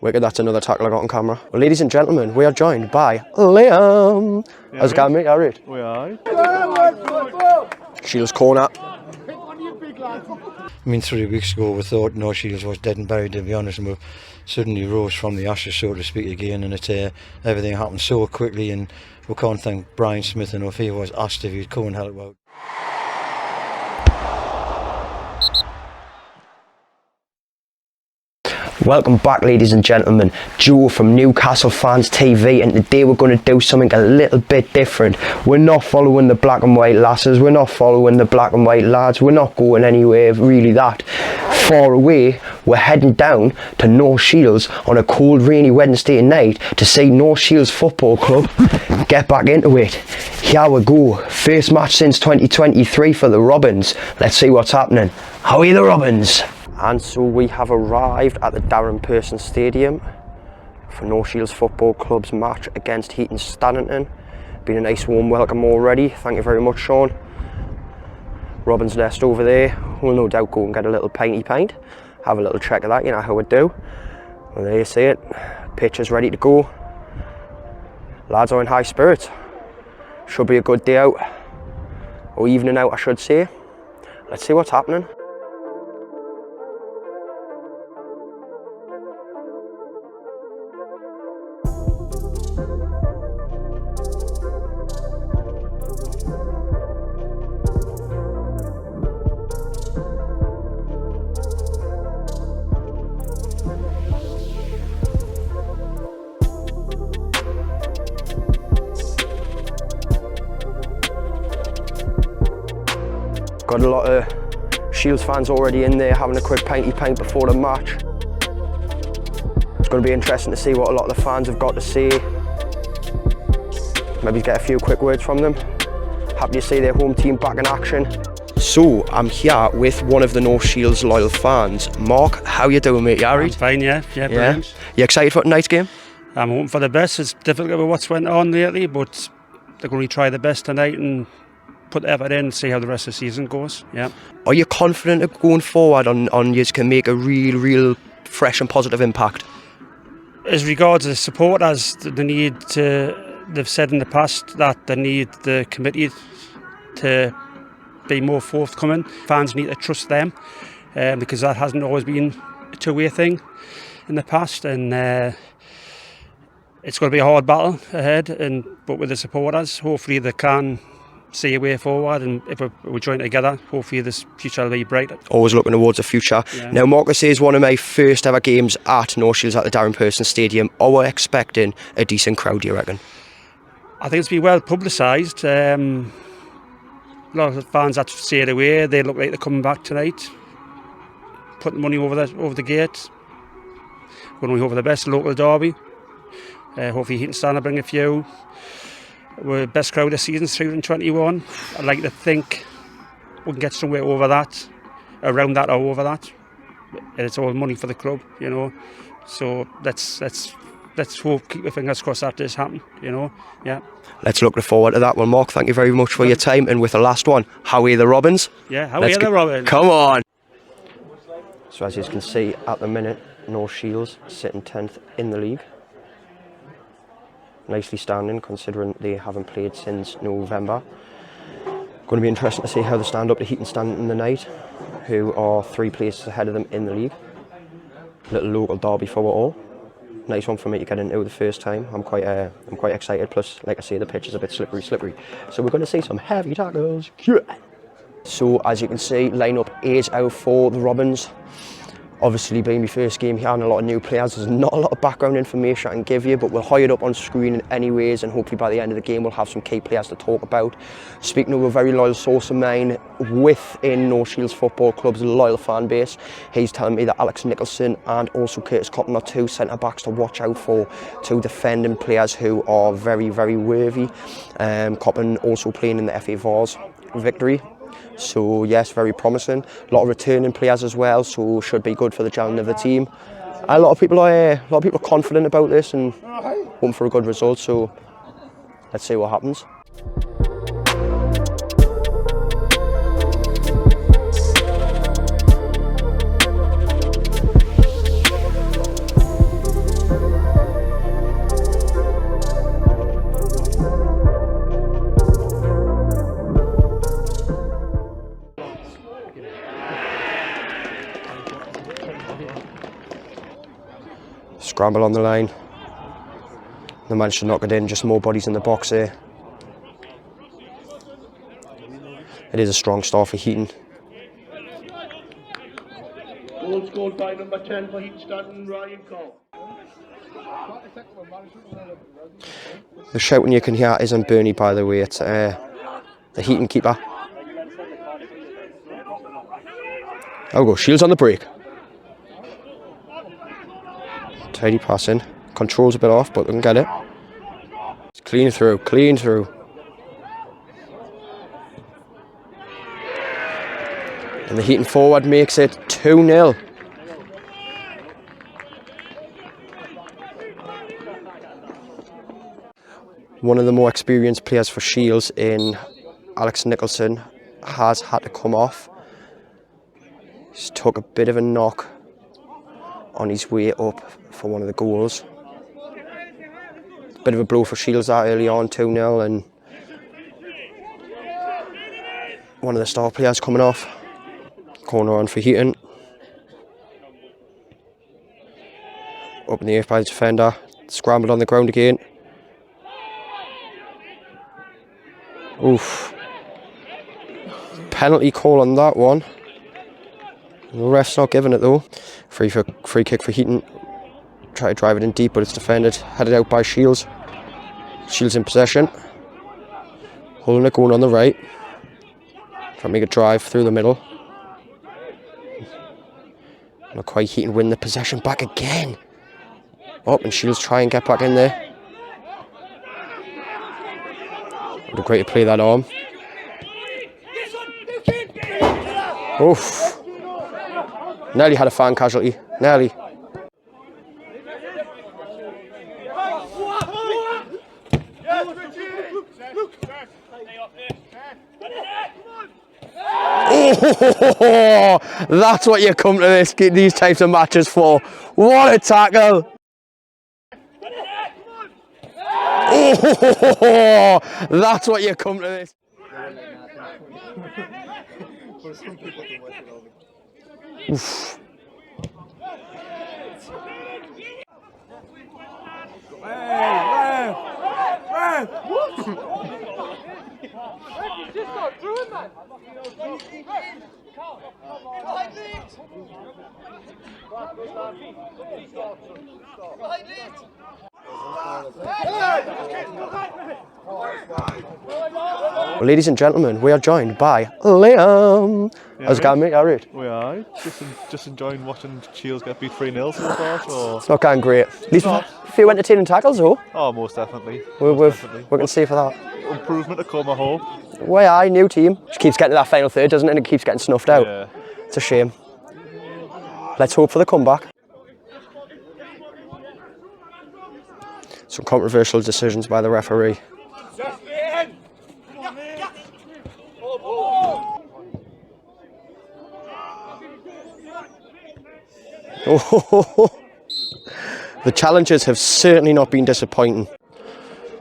Wicked, that's another tackle I got on camera. Well, ladies and gentlemen, we are joined by Liam. How's it going, mate? How are you? We are. Shields corner. I mean, 3 weeks ago we thought No Shields was dead and buried, to be honest, and we suddenly rose from the ashes, so to speak, again, and everything happened so quickly, and we can't thank Brian Smith enough. He was asked if he'd come and help out. Welcome back, ladies and gentlemen. Joe from Newcastle Fans TV, and today we're going to do something a little bit different. We're not following the black and white lasses, we're not following the black and white lads, we're not going anywhere really that far away. We're heading down to North Shields on a cold, rainy Wednesday night to see North Shields Football Club get back into it. Here we go. First match since 2023 for the Robins. Let's see what's happening. How are the Robins? And so we have arrived at the Darren Pearson Stadium for North Shields Football Club's match against Heaton Stannington. Been a nice warm welcome already. Thank you very much, Sean. Robin's Nest over there. We'll no doubt go and get a little pint, have a little check of that, you know how we do. Well, there you see it. Pitch is ready to go. Lads are in high spirits. Should be a good day out, or evening out I should say. Let's see what's happening. Got a lot of Shields fans already in there having a quick pint before the match. It's going to be interesting to see what a lot of the fans have got to say. Maybe get a few quick words from them. Happy to see their home team back in action. So I'm here with one of the North Shields loyal fans. Mark, how you doing, mate? You alright? I'm fine, yeah, brilliant. You excited for tonight's game? I'm hoping for the best. It's difficult with what's went on lately, but they're going to try the best tonight and put the effort in and see how the rest of the season goes. Yeah. Are you confident of going forward on you can make a real fresh and positive impact? As regards the supporters, they've said in the past that they need the committee to be more forthcoming. Fans need to trust them because that hasn't always been a two-way thing in the past, and it's going to be a hard battle ahead. But with the supporters, hopefully they can see a way forward, and if we join together, hopefully this future will be bright. Always looking towards the future. Yeah. Now, Marcus is one of my first ever games at North Shields at the Darren Pearson Stadium. Are we expecting a decent crowd, do you reckon? I think it's been well publicised. A lot of fans had stayed away. They look like they're coming back tonight, putting money over the gate. Going to hope for the best local derby. Hopefully Heaton Stan will bring a few. We're best crowd this season, 321. I'd like to think we can get somewhere over that, around that or over that. And it's all money for the club, you know. So let's hope, keep our fingers crossed that does happen, you know. Yeah. Let's look forward to that one, Mark. Thank you very much for your time. And with the last one, how are the Robins? Yeah, how are the Robins? Come on. So as you can see at the minute, North Shields sitting 10th in the league. Nicely standing considering they haven't played since November. Going to be interesting to see how they stand up to Heaton Stannington tonight, who are 3 places ahead of them in the league. Little local derby for it all. Nice one for me to get into the first time. I'm quite excited. Plus, like I say, the pitch is a bit slippery. So we're going to see some heavy tackles. Yeah. So as you can see, lineup is out for the Robins. Obviously, being my first game here and a lot of new players, there's not a lot of background information I can give you, but we'll hide it up on screen anyways, and hopefully by the end of the game we'll have some key players to talk about. Speaking of a very loyal source of mine within North Shields Football Club's loyal fan base, he's telling me that Alex Nicholson and also Curtis Cotton are 2 centre-backs to watch out for, 2 defending players who are very worthy. Cotton also playing in the FA Vars victory. So yes, very promising. A lot of returning players as well, so should be good for the gelling of the team. A lot of people are confident about this and hoping for a good result. So let's see what happens. Scramble on the line. They managed to knock it in, just more bodies in the box there. It is a strong start for Heaton. Goal scored by number 10 for Heaton Stanton, Ryan Cole. The shouting you can hear isn't Bernie, by the way, it's the Heaton keeper. There we go, Shields on the break. Tidy passing, controls a bit off, but they can get it. It's clean through, clean through. And the Heaton forward makes it 2-0. One of the more experienced players for Shields in Alex Nicholson has had to come off. He's took a bit of a knock on his way up for one of the goals. Bit of a blow for Shields that early on, 2-0, and one of the star players coming off. Corner on for Heaton. Up in the air by the defender. Scrambled on the ground again. Oof. Penalty call on that one. The ref's not giving it though. Free kick for Heaton. Try to drive it in deep, but it's defended. Headed out by Shields. Shields in possession. Holding it, going on the right. Trying to make a drive through the middle. Not quite. Heaton win the possession back again. Oh, and Shields try and get back in there. Would have great to play that arm. Oof. Nearly had a fan casualty. Nearly. Oh, that's what you come to these types of matches for. What a tackle! Oh, that's what you come to this. Oof. Well, ladies and gentlemen, we are joined by Liam. How's it going, mate? All right. We are. Just enjoying watching Shields get beat 3-0 so far. So. It's not going great. At least a few entertaining tackles, though. Oh, most definitely. We can see for that. Improvement to come, I hope. Well, aye, new team. Just keeps getting to that final third, doesn't it? And it keeps getting snuffed out. Yeah. It's a shame. Let's hope for the comeback. Some controversial decisions by the referee. Oh, the challenges have certainly not been disappointing.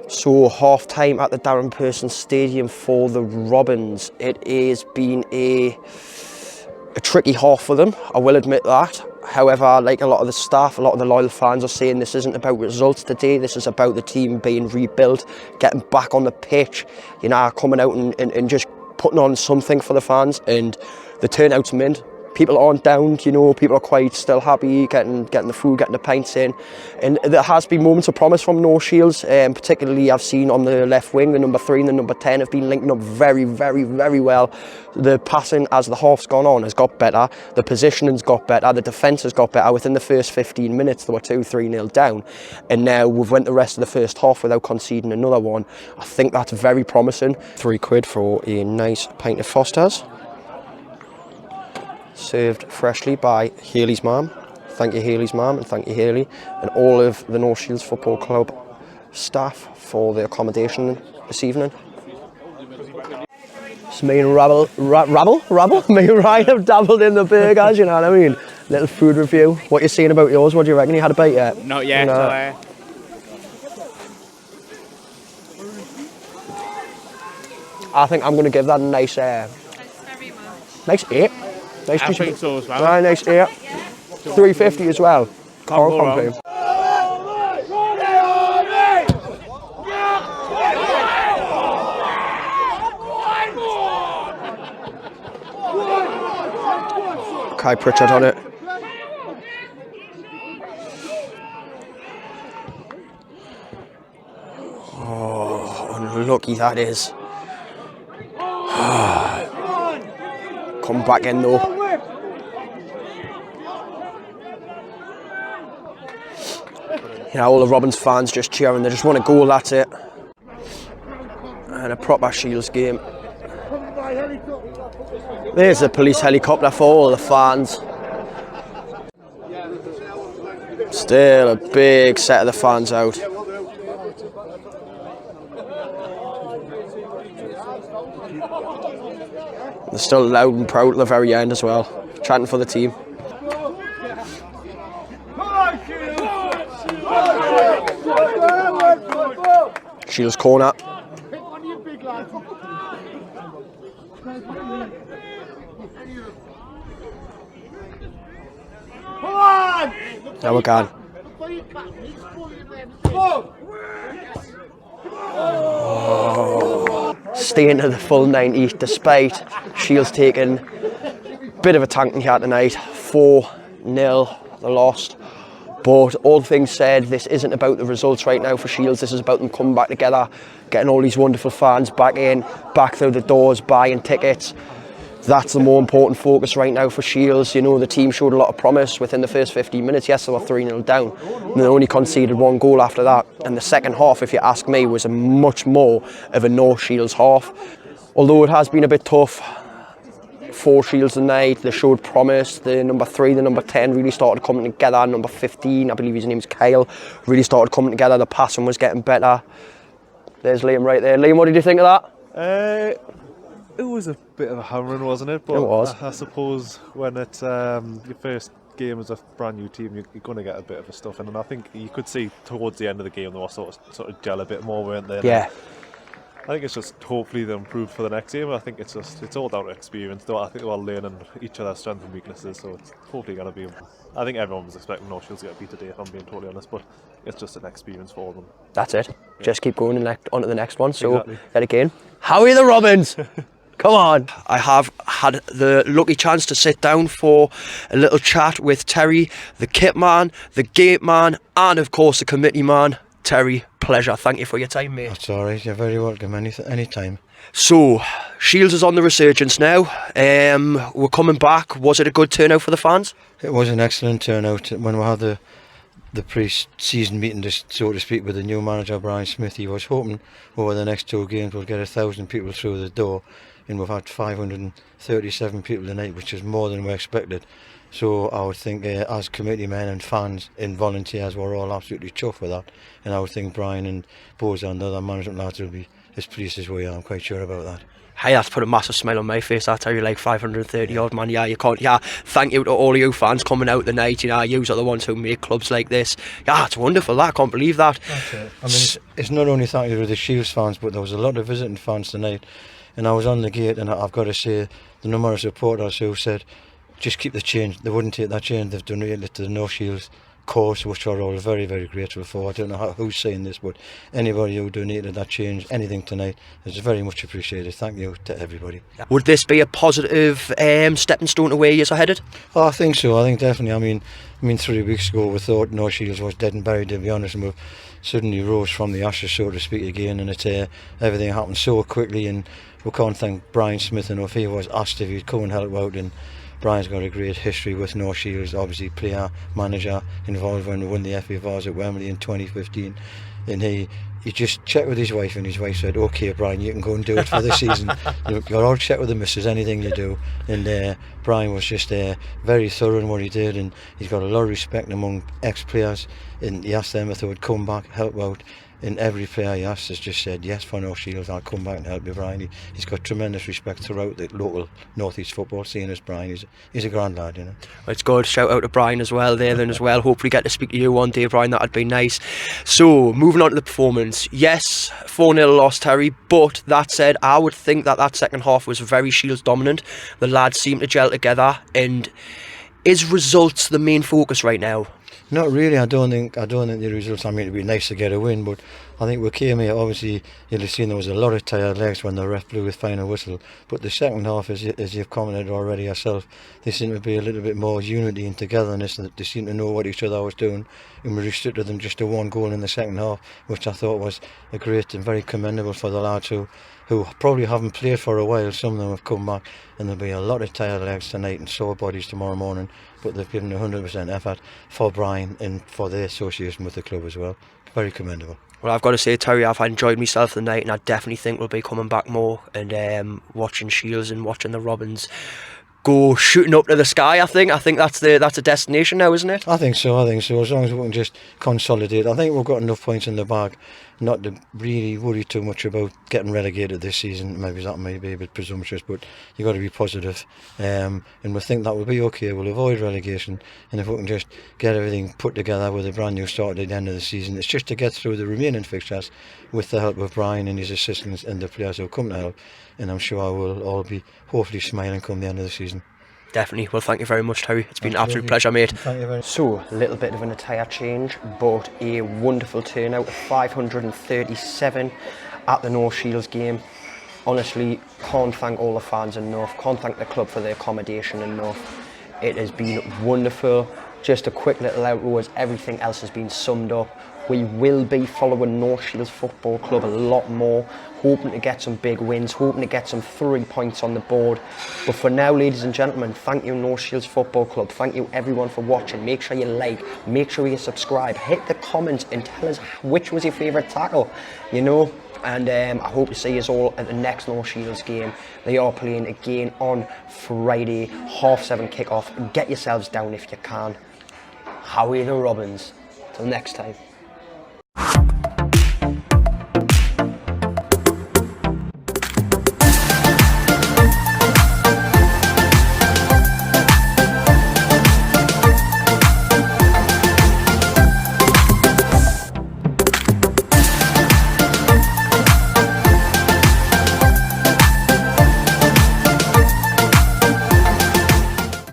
So half time at the Darren Person Stadium for the Robins. It has been a tricky half for them, I will admit that. However, like a lot of the staff, a lot of the loyal fans are saying, this isn't about results today, this is about the team being rebuilt, getting back on the pitch, you know, coming out and just putting on something for the fans, and the turnout's mint. People aren't down, you know, people are quite still happy, getting the food, getting the pints in. And there has been moments of promise from North Shields, particularly I've seen on the left wing, the number 3 and the number 10 have been linking up very, very, very well. The passing as the half's gone on has got better, the positioning's got better, the defence has got better. Within the first 15 minutes, they were 2-3-0 down. And now we've went the rest of the first half without conceding another one. I think that's very promising. £3 for a nice pint of Foster's. Served freshly by Haley's mum. Thank you, Haley's mum, and thank you, Haley, and all of the North Shields Football Club staff for the accommodation this evening. It's me and Rabble? Me and Ryan have dabbled in the burgers, you know what I mean? Little food review. What you seeing about yours? What do you reckon? You had a bite yet? Not yet. No. I think I'm going to give that a nice, nice 8. Nice, I think so as well. Nice 8. 350 as well. Can't complain. Kai Pritchard on it. Oh, unlucky that is. Come back in though. You know, all the Robins fans just cheering, they just want a goal, that's it. And a proper Shields game. There's the police helicopter for all the fans. Still a big set of the fans out. They're still loud and proud at the very end as well, chanting for the team. Shields corner. Now we're gone. Staying to the full 90 despite Shields taking a bit of a tanking here tonight. 4-0 they lost. But all things said, this isn't about the results right now for Shields. This is about them coming back together, getting all these wonderful fans back in, back through the doors, buying tickets. That's the more important focus right now for Shields. You know, the team showed a lot of promise within the first 15 minutes. Yes, they were 3-0 down, and they only conceded 1 goal after that. And the second half, if you ask me, was a much more of a no Shields half. Although it has been a bit tough for Shields tonight, they showed promise. The number 3, the number 10 really started coming together. Number 15, I believe his name is Kyle, really started coming together. The passing was getting better. There's Liam right there. Liam, what did you think of that? It was a bit of a hammering, wasn't it? But It was. I suppose when it's your first game as a brand new team, you're going to get a bit of a stuffing, and I think you could see towards the end of the game they were sort of gel a bit more, weren't they? Yeah. I think it's just hopefully they improve for the next game. I think it's all down to experience, though. I think they're all learning each other's strengths and weaknesses, so it's hopefully going to be. I think everyone was expecting North Shields to get beat today, if I'm being totally honest, but it's just an experience for them. That's it. Yeah. Just keep going and on to the next one. So, Exactly. Yet again, how are the Robins? Come on. I have had the lucky chance to sit down for a little chat with Terry, the kit man, the gate man, and of course the committee man. Terry, pleasure. Thank you for your time, mate. That's all right. You're very welcome. Anytime. So, Shields is on the resurgence now. We're coming back. Was it a good turnout for the fans? It was an excellent turnout. When we had the pre-season meeting, so to speak, with the new manager Brian Smith, he was hoping over the next 2 games we'll get 1,000 people through the door, and we've had 537 people tonight, which is more than we expected. So I would think as committee men and fans and volunteers, we're all absolutely chuffed with that, and I would think Brian and Boza and the other management lads will be as pleased as we are. I'm quite sure about that. Hey, that's put a massive smile on my face. I tell you, like 530 odd man. Yeah, you can't. Yeah, thank you to all of you fans coming out tonight. You know, you are the ones who make clubs like this. Yeah, it's wonderful. I can't believe that. That's it. I mean, it's not only thank you to the Shields fans, but there was a lot of visiting fans tonight. And I was on the gate, and I've got to say, the number of supporters who said, just keep the change. They wouldn't take that change. They've donated it to the North Shields cause, which we're all very, very grateful for. I don't know who's saying this, but anybody who donated that change, anything tonight, is very much appreciated. Thank you to everybody. Would this be a positive stepping stone to where you're headed? Oh, I think so. I think definitely. I mean, 3 weeks ago we thought North Shields was dead and buried, to be honest, and we've suddenly rose from the ashes, so to speak, again, and it's everything happened so quickly, and we can't thank Brian Smith enough. He was asked if he'd come and help out, and Brian's got a great history with North Shields, obviously player, manager, involved when we won the FA Vars at Wembley in 2015, and he just checked with his wife, and his wife said, okay Brian, you can go and do it for this season. You're all check with the missus, anything you do. And Brian was just very thorough in what he did, and he's got a lot of respect among ex-players, and he asked them if they would come back, help out, and every player he asked has just said yes for North Shields, I'll come back and help you, Brian. He's got tremendous respect throughout the local North East football scene as Brian. He's a grand lad, you know. It's good. Shout out to Brian as well there then as well. Hopefully get to speak to you one day, Brian. That'd be nice. So, moving on to the performance. Yes, 4-0 loss, Terry, but that said, I would think that second half was very Shields dominant. The lads seemed to gel together, and is results the main focus right now? Not really. I don't think the results. I mean, it'd be nice to get a win, but I think we came here, obviously you'll have seen there was a lot of tired legs when the ref blew his final whistle, but the second half, as you've commented already yourself, there seemed to be a little bit more unity and togetherness, that they seemed to know what each other was doing, and we restricted them just to one goal in the second half, which I thought was a great and very commendable for the lads who probably haven't played for a while. Some of them have come back, and there'll be a lot of tired legs tonight and sore bodies tomorrow morning, but they've given 100% effort for Brian and for their association with the club as well. Very commendable. Well, I've got to say, Terry, I've enjoyed myself tonight, and I definitely think we'll be coming back more and watching Shields and watching the Robins go shooting up to the sky. I think that's a destination now, isn't it? I think so. As long as we can just consolidate, I think we've got enough points in the bag not to really worry too much about getting relegated this season. Maybe that may be a bit presumptuous, but you've got to be positive. And we think that will be okay. We'll avoid relegation, and if we can just get everything put together with a brand new start at the end of the season, it's just to get through the remaining fixtures with the help of Brian and his assistants and the players who come to help. And I'm sure we'll all be hopefully smiling come the end of the season. Definitely. Well, thank you very much, Terry. It's been an absolute pleasure, mate. Thank you very much. So, a little bit of an attire change, but a wonderful turnout of 537 at the North Shields game. Honestly, can't thank all the fans enough. Can't thank the club for the accommodation enough. It has been wonderful. Just a quick little outro as everything else has been summed up. We will be following North Shields Football Club a lot more, hoping to get some big wins, hoping to get some 3 points on the board. But for now, ladies and gentlemen, thank you North Shields Football Club. Thank you everyone for watching. Make sure you like, make sure you subscribe, hit the comments and tell us which was your favourite tackle, you know. And I hope to see us all at the next North Shields game. They are playing again on Friday, 7:30 kick-off. Get yourselves down if you can. Howie the Robins. Till next time.